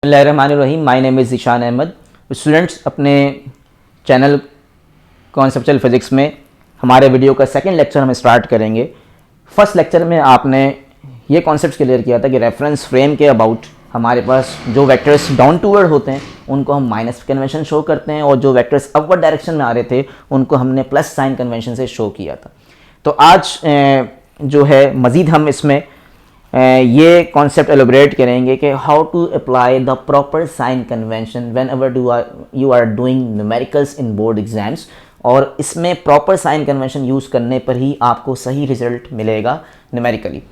बिस्मिल्लाहिर्रहमानिर्रहीम। My name is Zeeshan Ahmed. Students, अपने channel conceptual physics में हमारे वीडियो का सेकंड लेक्चर हम स्टार्ट करेंगे। फर्स्ट लेक्चर में आपने ये कॉन्सेप्ट क्लियर किया था कि रेफरेंस फ्रेम के अबाउट हमारे पास जो वेक्टर्स डाउन टूवर्ड होते हैं उनको हम माइनस कन्वेंशन शो करते हैं, और जो वेक्टर्स अपवर्ड डायरेक्शन में आ रहे थे उनको हमने प्लस साइन कन्वेंशन से शो किया था। तो आज जो है मज़ीद हम इसमें ये कॉन्सेप्ट एलोबरेट करेंगे कि how to apply the proper sign convention whenever you are doing numericals in board exams, और इसमें प्रॉपर साइन कन्वेंशन यूज़ करने पर ही आपको सही रिजल्ट मिलेगा न्यूमेरिकली।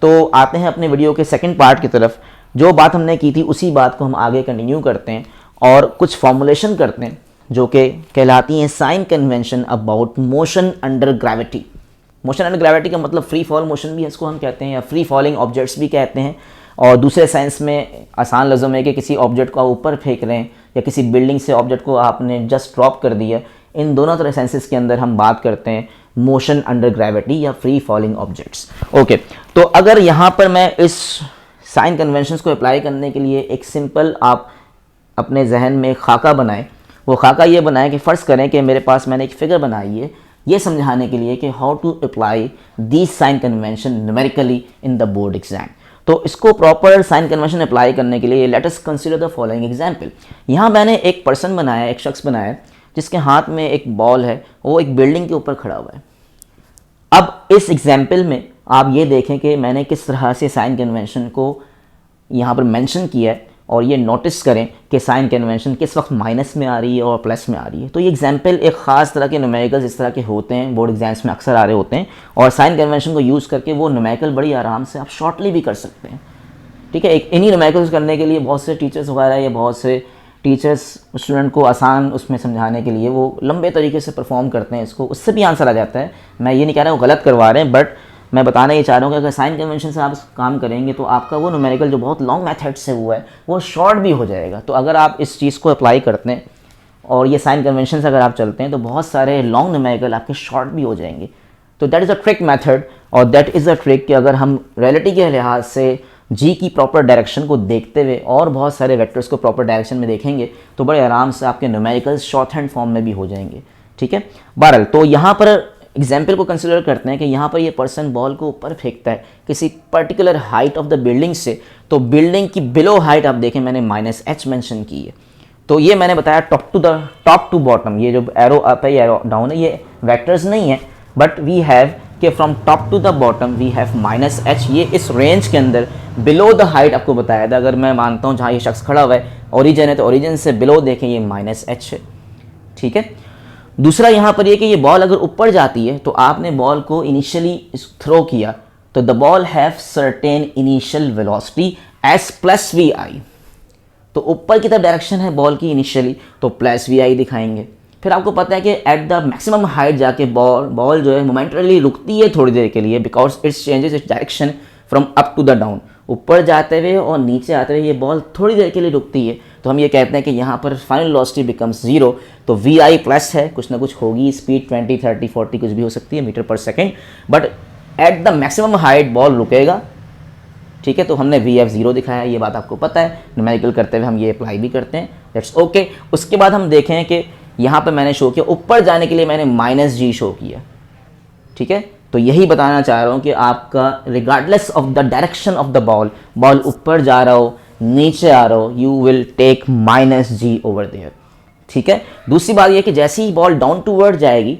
तो आते हैं अपने वीडियो के सेकंड पार्ट की तरफ। जो बात हमने की थी उसी बात को हम आगे कंटिन्यू करते हैं और कुछ फॉर्मुलेशन करते हैं जो कि कहलाती हैं sign convention about motion under gravity. Motion under gravity का मतलब फ्री फॉल मोशन भी इसको हम कहते हैं, या फ्री फॉलिंग ऑब्जेक्ट्स भी कहते हैं। और दूसरे सेंस में आसान लफ्ज़ों में कि किसी ऑब्जेक्ट को आप ऊपर फेंक रहे हैं या किसी बिल्डिंग से ऑब्जेक्ट को आपने जस्ट ड्रॉप कर दिया। इन दोनों तरह सेंसेस के अंदर हम बात करते हैं मोशन अंडर ग्रेविटी या फ्री फॉलिंग ऑब्जेक्ट्स। ओके, तो अगर यहाँ पर मैं इस साइन कन्वेंशंस को अप्लाई करने के लिए एक सिंपल आप अपने जहन में खाका बनाएं। वो खाका ये बनाएं कि फ़र्ज़ करें कि मेरे पास मैंने एक फ़िगर बनाई है ये समझाने के लिए कि how to apply this sign convention numerically in the board exam. तो इसको प्रॉपर साइन कन्वेंशन अप्लाई करने के लिए let us consider the following example. यहाँ मैंने एक पर्सन बनाया, एक शख्स बनाया जिसके हाथ में एक बॉल है, वो एक बिल्डिंग के ऊपर खड़ा हुआ है। अब इस एग्जाम्पल में आप ये देखें कि मैंने किस तरह से साइन कन्वेंशन को यहाँ पर मेंशन किया है, और ये नोटिस करें कि साइन कन्वेंशन किस वक्त माइनस में आ रही है और प्लस में आ रही है। तो ये एग्जांपल एक ख़ास तरह के न्यूमेरिकल्स इस तरह के होते हैं, बोर्ड एग्जाम्स में अक्सर आ रहे होते हैं, और साइन कन्वेंशन को यूज़ करके वो न्यूमेरिकल बड़ी आराम से आप शॉर्टली भी कर सकते हैं। ठीक है, एक इन्हीं न्यूमेरिकल्स करने के लिए बहुत से टीचर्स वगैरह या बहुत से टीचर्स स्टूडेंट को आसान उसमें समझाने के लिए वो लंबे तरीके से परफॉर्म करते हैं इसको, उससे भी आंसर आ जाता है। मैं ये नहीं कह रहा हूँ गलत करवा रहे हैं, बट मैं बताना ये चाह रहा हूँ कि अगर साइन कन्वेंशन से आप काम करेंगे तो आपका वो न्यूमेरिकल जो बहुत लॉन्ग मेथड से हुआ है वो शॉर्ट भी हो जाएगा। तो अगर आप इस चीज़ को अप्लाई करते हैं और ये साइन कन्वेंशन से अगर आप चलते हैं तो बहुत सारे लॉन्ग न्यूमेरिकल आपके शॉर्ट भी हो जाएंगे। तो that is a trick method, और दैट इज़ अ ट्रिक कि अगर हम रियलिटी के लिहाज से जी की प्रॉपर डायरेक्शन को देखते हुए और बहुत सारे वेक्टर्स को प्रॉपर डायरेक्शन में देखेंगे तो बड़े आराम से आपके न्यूमेरिकल्स शॉर्ट हैंड फॉर्म में भी हो जाएंगे। ठीक है, बहरहाल तो यहाँ पर एग्जाम्पल को कंसिडर करते हैं कि यहाँ पर ये पर्सन बॉल को ऊपर फेंकता है किसी particular height of the building से। तो बिल्डिंग की बिलो हाइट आप देखें मैंने -h मेंशन की है। तो ये मैंने बताया टॉप टू बॉटम, ये जो एरो अप है एरो डाउन है ये वेक्टर्स नहीं है, बट वी हैव कि from top to the bottom we have -h। ये इस रेंज के अंदर बिलो द हाइट आपको बताया था। अगर मैं मानता हूँ जहाँ ये शख्स खड़ा हुआ है ओरिजिन है तो ओरिजिन से बिलो देखें ये -h है। ठीक है, दूसरा यहाँ पर ये कि ये बॉल अगर ऊपर जाती है तो आपने बॉल को इनिशियली थ्रो किया तो the ball have certain initial velocity S plus V I. तो ऊपर की तरफ डायरेक्शन है बॉल की इनिशियली तो प्लस वी आई दिखाएंगे। फिर आपको पता है कि एट द मैक्सिमम हाइट जाके बॉल जो है मोमेंटरली रुकती है थोड़ी देर के लिए, because it's changes its direction from up to the down. ऊपर जाते हुए और नीचे आते हुए ये बॉल थोड़ी देर के लिए रुकती है, तो हम ये कहते हैं कि यहाँ पर फाइनल वेलोसिटी बिकम्स 0। तो वी आई प्लस है, कुछ ना कुछ होगी, स्पीड 20 30 40 कुछ भी हो सकती है मीटर पर second, but at the maximum height ball रुकेगा। ठीक है, तो हमने वी एफ 0 दिखाया, ये बात आपको पता है। न्यूमेरिकल करते हुए हम ये अप्लाई भी करते हैं, दैट्स ओके। उसके बाद हम देखें कि यहाँ पर मैंने शो किया ऊपर जाने के लिए मैंने -g शो किया। ठीक है, तो यही बताना चाह रहा हूँ कि आपका regardless of the direction of the ball ऊपर जा रहा हो नीचे आ रहा हो, you will take -g over there. ठीक है, दूसरी बात यह कि जैसे ही बॉल डाउन टूवर्ड जाएगी,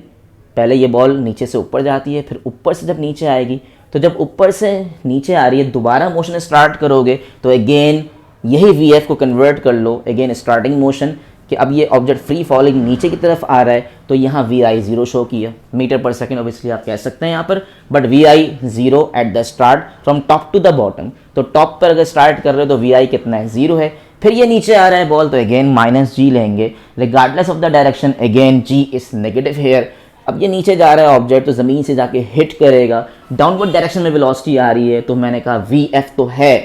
पहले ये बॉल नीचे से ऊपर जाती है, फिर ऊपर से जब नीचे आएगी, तो जब ऊपर से नीचे आ रही है दोबारा मोशन स्टार्ट करोगे तो अगेन यही वी एफ को कन्वर्ट कर लो अगेन स्टार्टिंग मोशन, कि अब ये ऑब्जेक्ट फ्री फॉलिंग नीचे की तरफ आ रहा है तो यहाँ वी आई 0 शो किया, मीटर पर सेकेंड ऑब्वियसली आप कह सकते हैं यहाँ पर, but V I 0 at the start from top to the bottom. तो टॉप पर अगर स्टार्ट कर रहे हो तो वी आई कितना है 0 है। फिर ये नीचे आ रहा है बॉल तो अगेन -g लेंगे, regardless of the direction again g is negative here. अब ये नीचे जा रहा है ऑब्जेक्ट तो ज़मीन से जाके हिट करेगा, डाउनवर्ड डायरेक्शन में वेलोसिटी आ रही है, तो मैंने कहा वी एफ तो है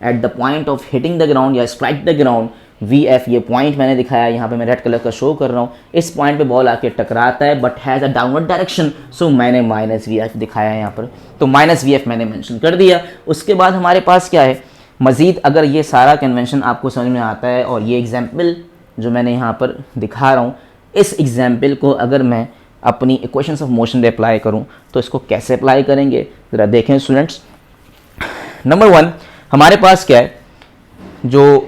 at the point of hitting the ground या strike the ground. V F ये पॉइंट मैंने दिखाया, यहाँ पे मैं रेड कलर का शो कर रहा हूँ, इस पॉइंट पे बॉल आके टकराता है but has a downward direction, so मैंने -v f दिखाया है यहाँ पर, तो -v f मैंने मेंशन कर दिया। उसके बाद हमारे पास क्या है, मज़ीद अगर ये सारा कन्वेंशन आपको समझ में आता है और ये एग्जाम्पल जो मैंने यहाँ पर दिखा रहा हूँ, इस एग्जाम्पल को अगर मैं अपनी इक्वेशंस ऑफ मोशन पे अप्लाई करूँ तो इसको कैसे अप्लाई करेंगे ज़रा देखें स्टूडेंट्स। नंबर 1 हमारे पास क्या है, जो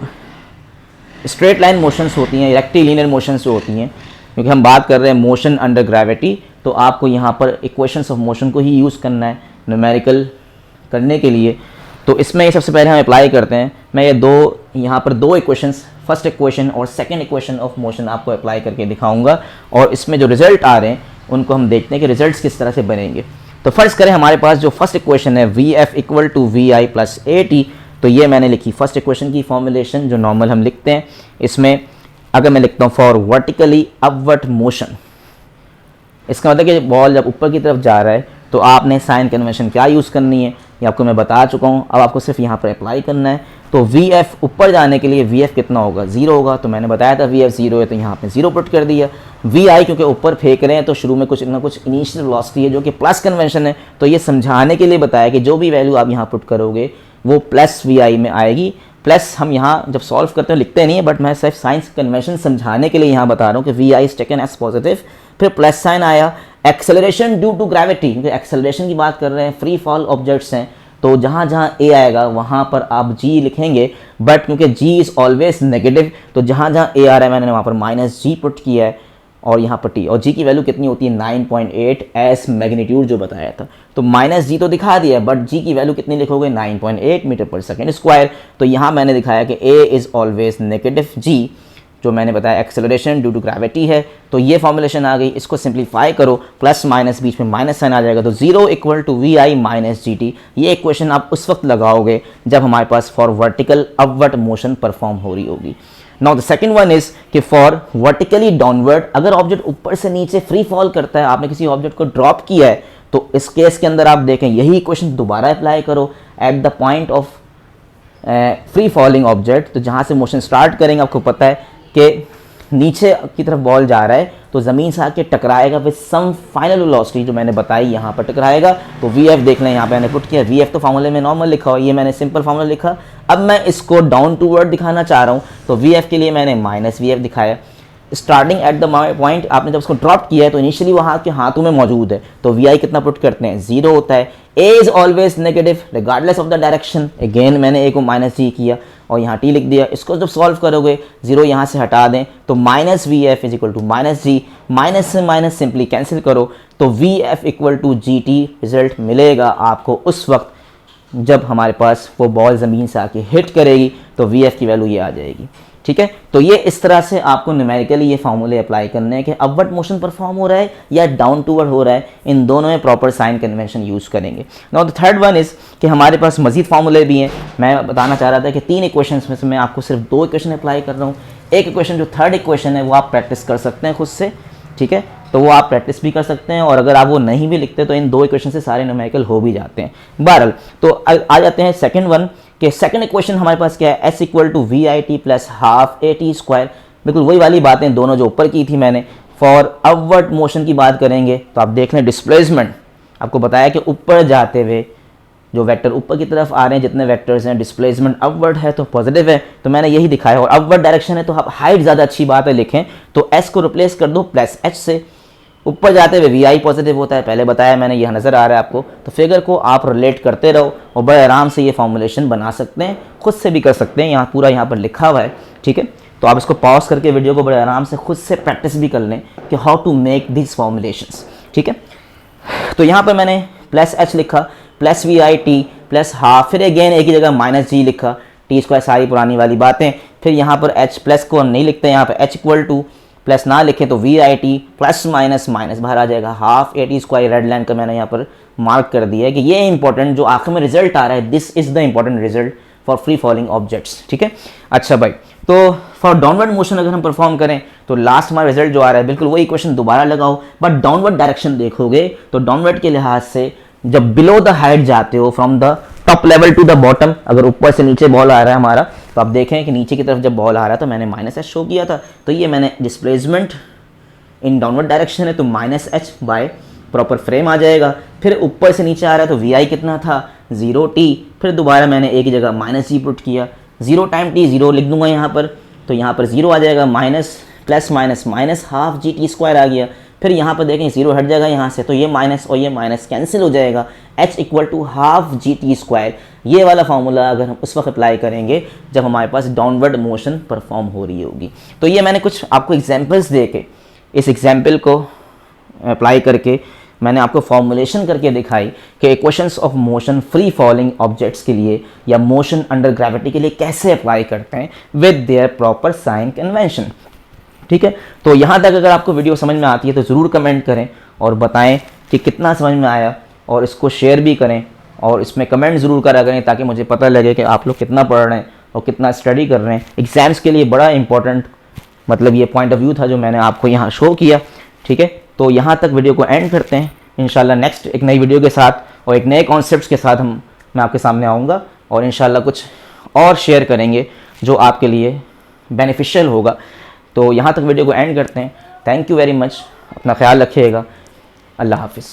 स्ट्रेट लाइन मोशंस होती हैं, रेक्टिलिनियर मोशंस होती हैं, क्योंकि हम बात कर रहे हैं मोशन अंडर ग्रेविटी, तो आपको यहाँ पर इक्वेशंस ऑफ मोशन को ही यूज़ करना है न्यूमेरिकल करने के लिए। तो इसमें सबसे पहले हम अप्लाई करते हैं। मैं ये यहाँ पर दो इक्वेशंस, फर्स्ट इक्वेशन और सेकंड इक्वेशन ऑफ मोशन आपको अप्लाई करके दिखाऊंगा, और इसमें जो रिजल्ट आ रहे हैं उनको हम देखते हैं कि रिजल्ट्स किस तरह से बनेंगे। तो फर्स्ट करें, हमारे पास जो फर्स्ट इक्वेशन है VF equal to VI plus AT, तो ये मैंने लिखी फर्स्ट इक्वेशन की फॉर्मुलेशन जो नॉर्मल हम लिखते हैं। इसमें अगर मैं लिखता हूँ फॉर वर्टिकली अपवर्ड मोशन, इसका मतलब कि बॉल जब ऊपर की तरफ जा रहा है तो आपने साइन कन्वेंशन क्या यूज़ करनी है ये आपको मैं बता चुका हूँ, अब आपको सिर्फ यहाँ पर अप्लाई करना है। तो VF ऊपर जाने के लिए VF कितना होगा, 0 होगा, तो मैंने बताया था VF 0 है तो यहाँ पे 0 पुट कर दिया। VI क्योंकि ऊपर फेंक रहे हैं तो शुरू में कुछ ना कुछ इनिशियल वेलोसिटी है जो कि प्लस कन्वेंशन है, तो ये समझाने के लिए बताया कि जो भी वैल्यू आप यहाँ पुट करोगे वो प्लस VI में आएगी। प्लस हम यहाँ जब सॉल्व करते हैं लिखते नहीं है, बट मैं सिर्फ साइंस कन्वेंशन समझाने के लिए यहाँ बता रहा हूँ कि VI is taken as positive, फिर प्लस साइन आया। एक्सेलरेशन ड्यू टू ग्रेविटी, क्योंकि एक्सेलरेशन की बात कर रहे हैं, फ्री फॉल ऑब्जेक्ट्स हैं, तो जहाँ जहाँ A आएगा वहाँ पर आप G लिखेंगे, बट क्योंकि G इज़ ऑलवेज नेगेटिव तो जहाँ जहाँ A आ रहा है मैंने वहाँ पर माइनस G पुट किया है, और यहाँ पर T, और G की वैल्यू कितनी होती है 9.8 एस मैग्नीट्यूड जो बताया था, तो माइनस G तो दिखा दिया, बट G की वैल्यू कितनी लिखोगे 9.8 मीटर पर सेकेंड स्क्वायर। तो यहाँ मैंने दिखाया कि A is always negative G, जो मैंने बताया एक्सेलरेशन ड्यू टू ग्रेविटी है। तो ये फॉर्मुलेशन आ गई, इसको सिंप्लीफाई करो, प्लस माइनस बीच में माइनस साइन आ जाएगा, तो 0 equal to VI minus GT। ये इक्वेशन आप उस वक्त लगाओगे जब हमारे पास for vertical upward motion perform हो रही होगी। Now the second one is कि फॉर वर्टिकली डाउनवर्ड, अगर ऑब्जेक्ट ऊपर से नीचे फ्री फॉल करता है, आपने किसी ऑब्जेक्ट को ड्रॉप किया है, तो इस केस के अंदर आप देखें यही इक्वेशन दोबारा अप्लाई करो eight the point of free falling object. तो जहाँ से मोशन स्टार्ट करेंगे आपको पता है कि नीचे की तरफ बॉल जा रहा है तो ज़मीन से आके टकराएगा विद सम फाइनल वेलोसिटी जो मैंने बताई, यहाँ पर टकराएगा। तो VF देख लें, यहाँ पे मैंने पुट किया, VF तो फार्मूले में नॉर्मल लिखा हो, ये मैंने सिंपल फार्मूला लिखा। अब मैं इसको डाउन टू वर्ड दिखाना चाह रहा हूँ, तो VF के लिए मैंने माइनस VF दिखाया। स्टार्टिंग एट द पॉइंट, आपने जब उसको ड्रॉप किया है तो इनिशियली वहाँ आपके हाथों में मौजूद है, तो VI कितना पुट करते हैं 0 होता है। A is always negative regardless of the direction, again मैंने A को माइनस G किया और यहाँ T लिख दिया। इसको जब सॉल्व करोगे 0 यहाँ से हटा दें तो minus VF is equal to minus G, minus से माइनस सिंपली कैंसिल करो, तो VF equal to GT result मिलेगा आपको उस वक्त जब हमारे पास वो बॉल ज़मीन से आके हिट करेगी, तो VF की वैल्यू ये आ जाएगी। ठीक है, तो ये इस तरह से आपको न्यूमेरिकली ये फार्मूले अप्लाई करने हैं कि अपवर्ड मोशन परफॉर्म हो रहा है या डाउन टूवर्ड हो रहा है, इन दोनों में प्रॉपर साइन कन्वेंशन यूज़ करेंगे। Now the third one is कि हमारे पास मजीद फार्मूले भी हैं। मैं बताना चाह रहा था कि 3 इक्वेशंस में से मैं आपको सिर्फ 2 इक्वेशन अप्लाई कर रहा हूँ। एक इक्वेशन जो थर्ड इक्वेशन है वो आप प्रैक्टिस कर सकते हैं खुद से, ठीक है, तो वो आप प्रैक्टिस भी कर सकते हैं, और अगर आप वो नहीं भी लिखते तो इन 2 इक्वेशन से सारे न्यूमेरिकल हो भी जाते हैं। बहरहाल तो आ जाते हैं सेकंड वन के सेकंड इक्वेशन हमारे पास क्या है, S equal to VIT plus half AT square. बिल्कुल वही वाली बातें दोनों जो ऊपर की थी मैंने। फॉर अपवर्ड मोशन की बात करेंगे तो आप देख लें डिस्प्लेसमेंट, आपको बताया कि ऊपर जाते हुए जो वेक्टर ऊपर की तरफ आ रहे हैं जितने वेक्टर्स हैं, डिस्प्लेसमेंट अपवर्ड है तो पॉजिटिव है, तो मैंने यही दिखाया। और अपवर्ड डायरेक्शन है तो आप हाइट ज़्यादा अच्छी बात है लिखें, तो S को रिप्लेस कर दो प्लस H से। ऊपर जाते हुए VI पॉजिटिव होता है, पहले बताया मैंने, यह नज़र आ रहा है आपको। तो फिगर को आप रिलेट करते रहो और बड़े आराम से ये फॉर्मुलेशन बना सकते हैं, खुद से भी कर सकते हैं, यहाँ पूरा यहाँ पर लिखा हुआ है। ठीक है, तो आप इसको पॉज करके वीडियो को बड़े आराम से खुद से प्रैक्टिस भी कर लें कि how to make this formulations. ठीक है, तो यहाँ पर मैंने प्लस H लिखा, प्लस VIT प्लस हाफ, फिर अगेन एक ही जगह माइनस G लिखा, T स्क्वायर सारी पुरानी वाली बातें। फिर यहाँ पर H प्लस को हम नहीं लिखते, यहाँ पर H इक्वल टू प्लस ना लिखें तो VIT प्लस माइनस माइनस बाहर आ जाएगा, half AT square. Red line का मैंने यहाँ पर मार्क कर दिया है कि ये इंपॉर्टेंट जो आखिर में रिजल्ट आ रहा है, this is the important result for free falling objects. ठीक है, अच्छा भाई, तो फॉर डाउनवर्ड मोशन अगर हम परफॉर्म करें तो लास्ट हमारा रिजल्ट जो आ रहा है बिल्कुल वही इक्वेशन दोबारा लगाओ, बट डाउनवर्ड डायरेक्शन देखोगे तो डाउनवर्ड के लिहाज से जब बिलो द हाइट जाते हो from the top level to the bottom, अगर ऊपर से नीचे बॉल आ रहा है हमारा, तो आप देखें कि नीचे की तरफ जब बॉल आ रहा है तो मैंने माइनस H शो किया था, तो ये मैंने डिस्प्लेसमेंट इन डाउनवर्ड डायरेक्शन है तो minus H by proper frame आ जाएगा। फिर ऊपर से नीचे आ रहा है तो vi कितना था 0t, फिर दोबारा मैंने एक जगह माइनस जी पुट किया, 0 टाइम t 0 लिख दूंगा यहाँ पर, तो यहाँ पर 0 आ जाएगा, minus plus minus minus half G T square आ गया। फिर यहाँ पर देखें 0 हट जाएगा यहाँ से, तो ये माइनस और ये माइनस कैंसिल हो जाएगा, h equal to half G T square. ये वाला फार्मूला अगर हम उस वक्त अप्लाई करेंगे जब हमारे पास डाउनवर्ड मोशन परफॉर्म हो रही होगी। तो ये मैंने कुछ आपको एग्जांपल्स दे के, इस एग्जांपल को अप्लाई करके मैंने आपको फॉर्मुलेशन करके दिखाई कि equations of motion free falling objects के लिए या मोशन अंडर ग्रेविटी के लिए कैसे अप्लाई करते हैं with their proper sign convention. ठीक है, तो यहाँ तक अगर आपको वीडियो समझ में आती है तो ज़रूर कमेंट करें और बताएं कि कितना समझ में आया, और इसको शेयर भी करें और इसमें कमेंट ज़रूर करा करें ताकि मुझे पता लगे कि आप लोग कितना पढ़ रहे हैं और कितना स्टडी कर रहे हैं। एग्ज़ाम्स के लिए बड़ा इंपॉर्टेंट मतलब ये पॉइंट ऑफ व्यू था जो मैंने आपको यहाँ शो किया। ठीक है, तो यहाँ तक वीडियो को एंड करते हैं। इंशाल्लाह नेक्स्ट एक नई वीडियो के साथ और एक नए कॉन्सेप्ट्स के साथ मैं आपके सामने आऊँगा और इंशाल्लाह कुछ और शेयर करेंगे जो आपके लिए बेनिफिशियल होगा। तो यहाँ तक वीडियो को एंड करते हैं। थैंक यू वेरी मच, अपना ख्याल रखिएगा, अल्लाह हाफिज़।